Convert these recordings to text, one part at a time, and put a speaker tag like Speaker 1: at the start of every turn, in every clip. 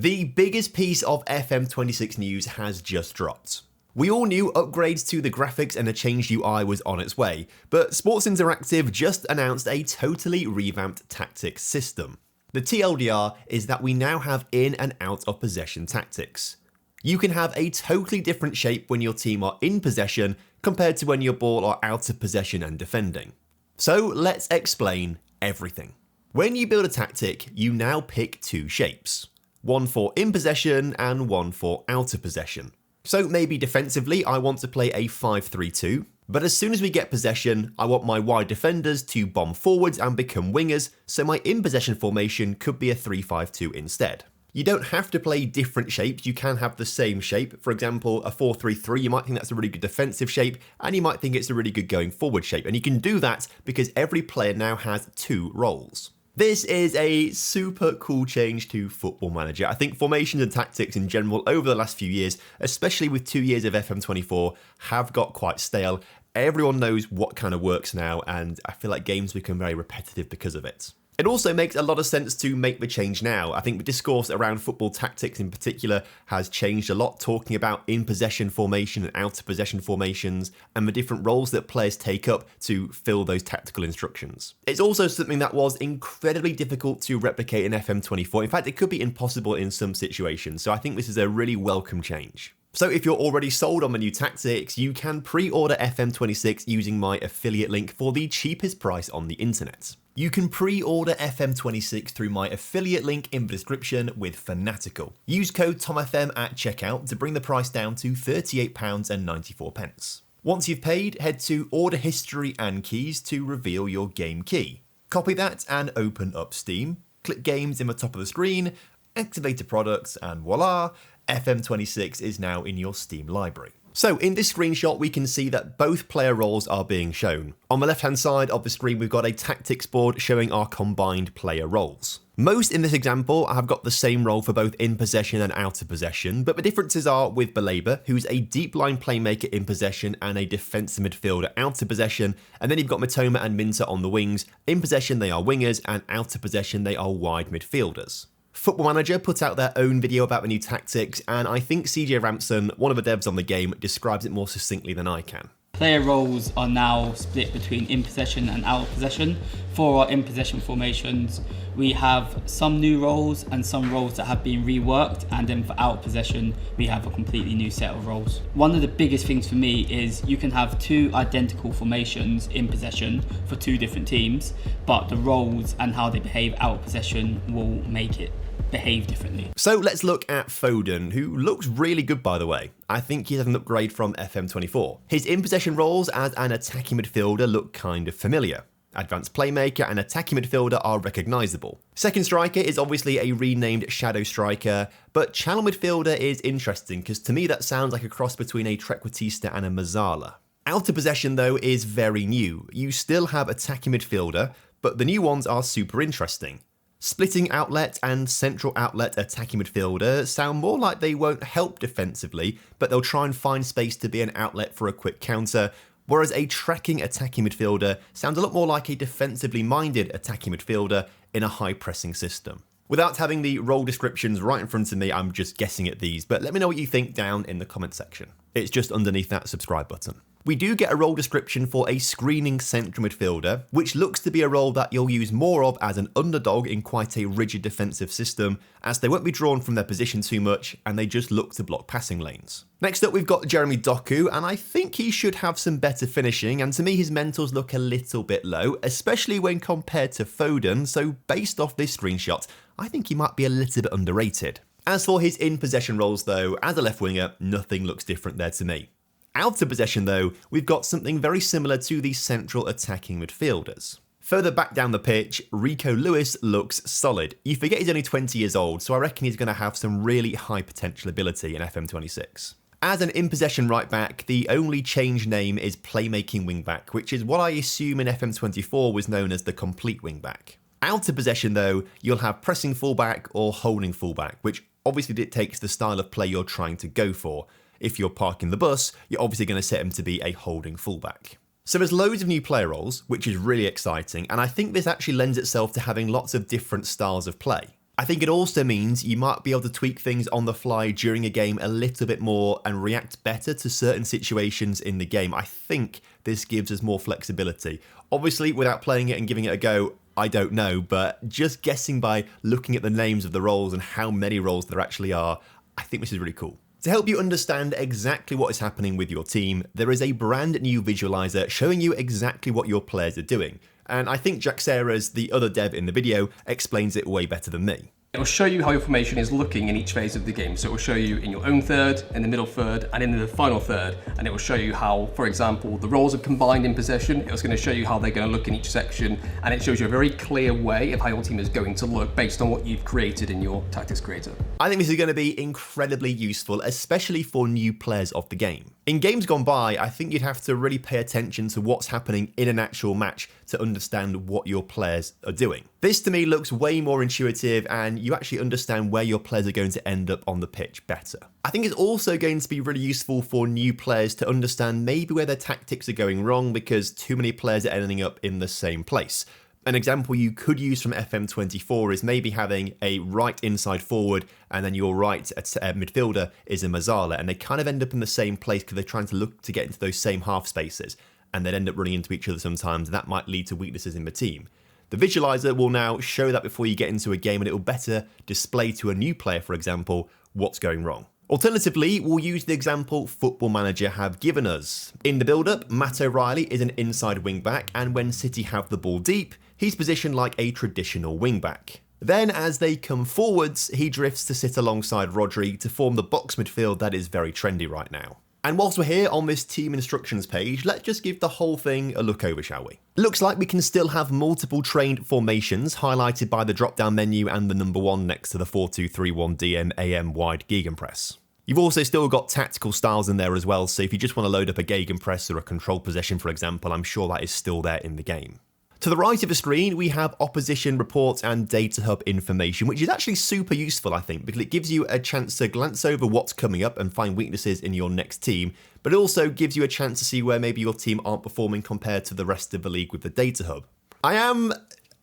Speaker 1: The biggest piece of FM26 news has just dropped. We all knew upgrades to the graphics and a changed UI was on its way, but Sports Interactive just announced a totally revamped tactics system. The TLDR is that we now have in and out of possession tactics. You can have a totally different shape when your team are in possession compared to when your ball are out of possession and defending. So let's explain everything. When you build a tactic, you now pick two shapes. One for in possession and one for out of possession. So maybe defensively I want to play a 5-3-2, but as soon as we get possession, I want my wide defenders to bomb forwards and become wingers, so my in possession formation could be a 3-5-2 instead. You don't have to play different shapes, you can have the same shape. For example, a 4-3-3, you might think that's a really good defensive shape, and you might think it's a really good going forward shape, and you can do that because every player now has two roles. This is a super cool change to Football Manager. I think formations and tactics in general over the last few years, especially with 2 years of FM24, have got quite stale. Everyone knows what kind of works now, and I feel like games become very repetitive because of it. It also makes a lot of sense to make the change now. I think the discourse around football tactics in particular has changed a lot, talking about in-possession formation and out-of-possession formations, and the different roles that players take up to fill those tactical instructions. It's also something that was incredibly difficult to replicate in FM24. In fact, it could be impossible in some situations, so I think this is a really welcome change. So if you're already sold on the new tactics, you can pre-order FM26 using my affiliate link for the cheapest price on the internet. You can pre-order FM26 through my affiliate link in the description with Fanatical. Use code TomFM at checkout to bring the price down to £38.94. Once you've paid, head to Order History and Keys to reveal your game key. Copy that and open up Steam. Click Games in the top of the screen, activate the products, and voila, FM26 is now in your Steam library. So in this screenshot, we can see that both player roles are being shown. On the left-hand side of the screen, we've got a tactics board showing our combined player roles. Most in this example have got the same role for both in possession and out of possession, but the differences are with Belabor, who's a deep line playmaker in possession and a defensive midfielder out of possession, and then you've got Matoma and Minter on the wings. In possession, they are wingers, and out of possession, they are wide midfielders. Football Manager put out their own video about the new tactics, and I think CJ Ramson, one of the devs on the game, describes it more succinctly than I can.
Speaker 2: Player roles are now split between in possession and out of possession. For our in possession formations, we have some new roles and some roles that have been reworked, and then for out of possession, we have a completely new set of roles. One of the biggest things for me is you can have two identical formations in possession for two different teams, but the roles and how they behave out of possession will make it behave differently.
Speaker 1: So let's look at Foden, who looks really good by the way. I think he's had an upgrade from FM24. His in-possession roles as an attacking midfielder look kind of familiar. Advanced playmaker and attacking midfielder are recognisable. Second striker is obviously a renamed shadow striker, but channel midfielder is interesting because to me that sounds like a cross between a Trequartista and a Mazzala. Out of possession though is very new. You still have attacking midfielder, but the new ones are super interesting. Splitting outlet and central outlet attacking midfielder sound more like they won't help defensively, but they'll try and find space to be an outlet for a quick counter, whereas a tracking attacking midfielder sounds a lot more like a defensively minded attacking midfielder in a high pressing system. Without having the role descriptions right in front of me, I'm just guessing at these, but let me know what you think down in the comment section. It's just underneath that subscribe button. We do get a role description for a screening central midfielder, which looks to be a role that you'll use more of as an underdog in quite a rigid defensive system, as they won't be drawn from their position too much and they just look to block passing lanes. Next up, we've got Jeremy Doku, and I think he should have some better finishing, and to me his mentals look a little bit low, especially when compared to Foden, so based off this screenshot, I think he might be a little bit underrated. As for his in-possession roles though, as a left winger, nothing looks different there to me. Out of possession though, we've got something very similar to the central attacking midfielders. Further back down the pitch, Rico Lewis looks solid. You forget he's only 20 years old, so I reckon he's going to have some really high potential ability in FM26. As an in-possession right-back, the only change name is playmaking wing-back, which is what I assume in FM24 was known as the complete wing-back. Out of possession though, you'll have pressing fullback or holding fullback, which obviously dictates the style of play you're trying to go for. If you're parking the bus, you're obviously going to set him to be a holding fullback. So there's loads of new player roles, which is really exciting, and I think this actually lends itself to having lots of different styles of play. I think it also means you might be able to tweak things on the fly during a game a little bit more and react better to certain situations in the game. I think this gives us more flexibility. Obviously, without playing it and giving it a go, I don't know, but just guessing by looking at the names of the roles and how many roles there actually are, I think this is really cool. To help you understand exactly what is happening with your team, there is a brand new visualizer showing you exactly what your players are doing. And I think Jack Serra's, the other dev in the video, explains it way better than me.
Speaker 3: It will show you how your formation is looking in each phase of the game. So it will show you in your own third, in the middle third, and in the final third. And it will show you how, for example, the roles are combined in possession. It was going to show you how they're going to look in each section. And it shows you a very clear way of how your team is going to look based on what you've created in your tactics creator.
Speaker 1: I think this is going to be incredibly useful, especially for new players of the game. In games gone by, I think you'd have to really pay attention to what's happening in an actual match to understand what your players are doing. This to me looks way more intuitive, and you actually understand where your players are going to end up on the pitch better. I think it's also going to be really useful for new players to understand maybe where their tactics are going wrong because too many players are ending up in the same place. An example you could use from FM24 is maybe having a right inside forward and then your right midfielder is a Mazzala, and they kind of end up in the same place because they're trying to look to get into those same half spaces, and they'd end up running into each other sometimes, and that might lead to weaknesses in the team. The visualizer will now show that before you get into a game, and it will better display to a new player, for example, what's going wrong. Alternatively, we'll use the example Football Manager have given us. In the build-up, Matt O'Reilly is an inside wing-back, and when City have the ball deep, he's positioned like a traditional wing-back. Then, as they come forwards, he drifts to sit alongside Rodri to form the box midfield that is very trendy right now. And whilst we're here on this team instructions page, let's just give the whole thing a look over, shall we? Looks like we can still have multiple trained formations highlighted by the drop-down menu and the number 1 next to the 4-2-3-1 DM AM wide gegenpress. You've also still got tactical styles in there as well, so if you just want to load up a gegenpress or a control possession, for example, I'm sure that is still there in the game. To the right of the screen, we have opposition reports and data hub information, which is actually super useful, I think, because it gives you a chance to glance over what's coming up and find weaknesses in your next team, but it also gives you a chance to see where maybe your team aren't performing compared to the rest of the league with the data hub. I am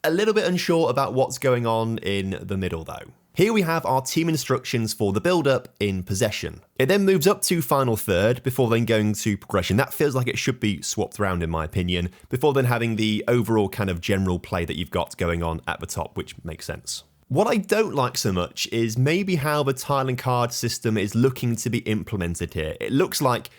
Speaker 1: a little bit unsure about what's going on in the middle, though. Here we have our team instructions for the build-up in possession. It then moves up to final third before then going to progression. That feels like it should be swapped around in my opinion, before then having the overall kind of general play that you've got going on at the top, which makes sense. What I don't like so much is maybe how the tile and card system is looking to be implemented here. It looks like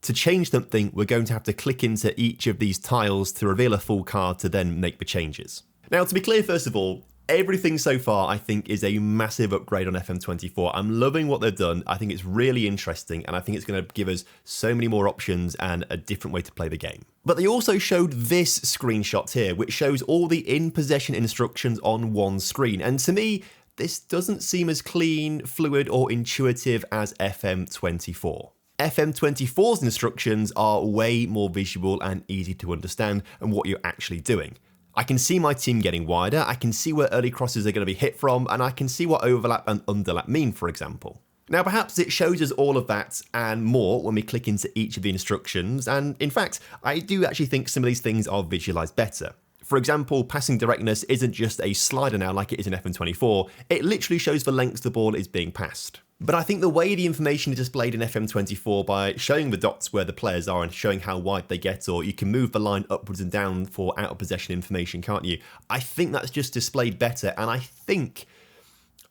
Speaker 1: to change something, we're going to have to click into each of these tiles to reveal a full card to then make the changes. Now, to be clear, first of all, everything so far, I think, is a massive upgrade on FM24. I'm loving what they've done. I think it's really interesting, and I think it's going to give us so many more options and a different way to play the game. But they also showed this screenshot here, which shows all the in-possession instructions on one screen. And to me, this doesn't seem as clean, fluid, or intuitive as FM24. FM24's instructions are way more visual and easy to understand and what you're actually doing. I can see my team getting wider, I can see where early crosses are going to be hit from, and I can see what overlap and underlap mean, for example. Now, perhaps it shows us all of that and more when we click into each of the instructions, and in fact, I do actually think some of these things are visualized better. For example, passing directness isn't just a slider now like it is in FM24, it literally shows the lengths the ball is being passed. But I think the way the information is displayed in FM24 by showing the dots where the players are and showing how wide they get, or you can move the line upwards and down for out of possession information, can't you? I think that's just displayed better, and I think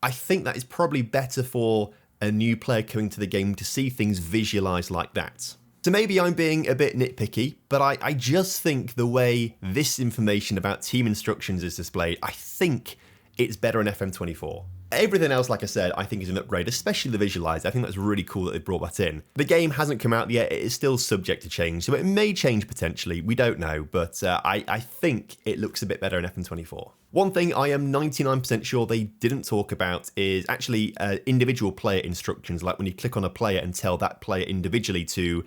Speaker 1: that is probably better for a new player coming to the game to see things visualized like that. So maybe I'm being a bit nitpicky, but I just think the way this information about team instructions is displayed, I think it's better in FM24. Everything else, like I said, I think is an upgrade, especially the visualizer. I think that's really cool that they brought that in. The game hasn't come out yet, it is still subject to change, so it may change potentially, we don't know, but I think it looks a bit better in FM24. One thing I am 99% sure they didn't talk about is actually individual player instructions, like when you click on a player and tell that player individually to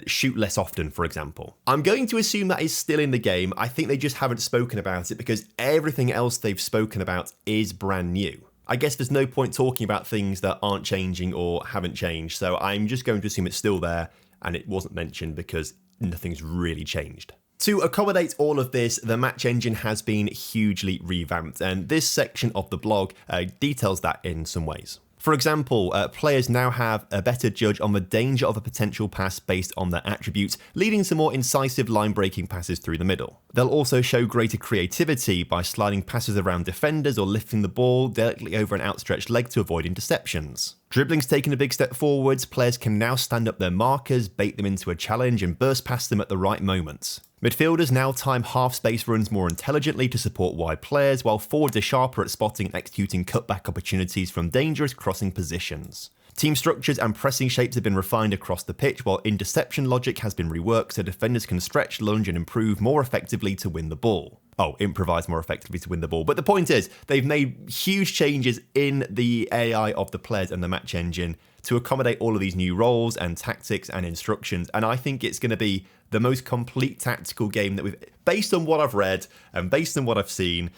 Speaker 1: shoot less often, for example. I'm going to assume that is still in the game. I think they just haven't spoken about it because everything else they've spoken about is brand new. I guess there's no point talking about things that aren't changing or haven't changed, so I'm just going to assume it's still there and it wasn't mentioned because nothing's really changed. To accommodate all of this, the match engine has been hugely revamped, and this section of the blog details that in some ways. For example, players now have a better judge on the danger of a potential pass based on their attributes, leading to more incisive line-breaking passes through the middle. They'll also show greater creativity by sliding passes around defenders or lifting the ball directly over an outstretched leg to avoid interceptions. Dribbling's taken a big step forwards. Players can now stand up their markers, bait them into a challenge, and burst past them at the right moments. Midfielders now time half-space runs more intelligently to support wide players, while forwards are sharper at spotting and executing cutback opportunities from dangerous crossing positions. Team structures and pressing shapes have been refined across the pitch, while interception logic has been reworked so defenders can stretch, lunge, and improve more effectively to win the ball. Improvise more effectively to win the ball. But the point is, they've made huge changes in the AI of the players and the match engine to accommodate all of these new roles and tactics and instructions. And I think it's going to be the most complete tactical game that based on what I've read and based on what I've seen,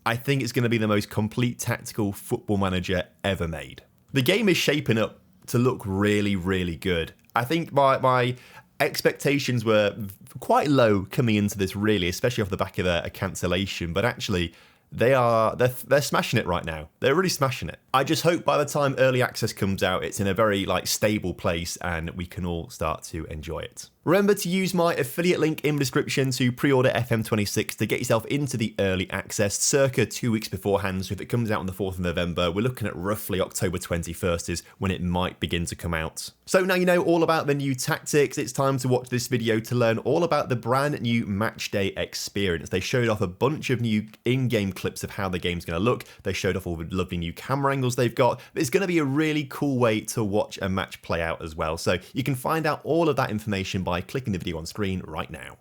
Speaker 1: I think it's going to be the most complete tactical football manager ever made. The game is shaping up to look really, really good. I think my expectations were quite low coming into this, really, especially off the back of a cancellation, but actually they're smashing it right now. They're really smashing it. I just hope by the time early access comes out, it's in a very stable place and we can all start to enjoy it. Remember to use my affiliate link in the description to pre-order FM26 to get yourself into the early access circa 2 weeks beforehand. So if it comes out on the 4th of November, we're looking at roughly October 21st is when it might begin to come out. So now you know all about the new tactics. It's time to watch this video to learn all about the brand new matchday experience. They showed off a bunch of new in-game clips of how the game's going to look. They showed off all the lovely new camera angles they've got. It's going to be a really cool way to watch a match play out as well. So you can find out all of that information by clicking the video on screen right now.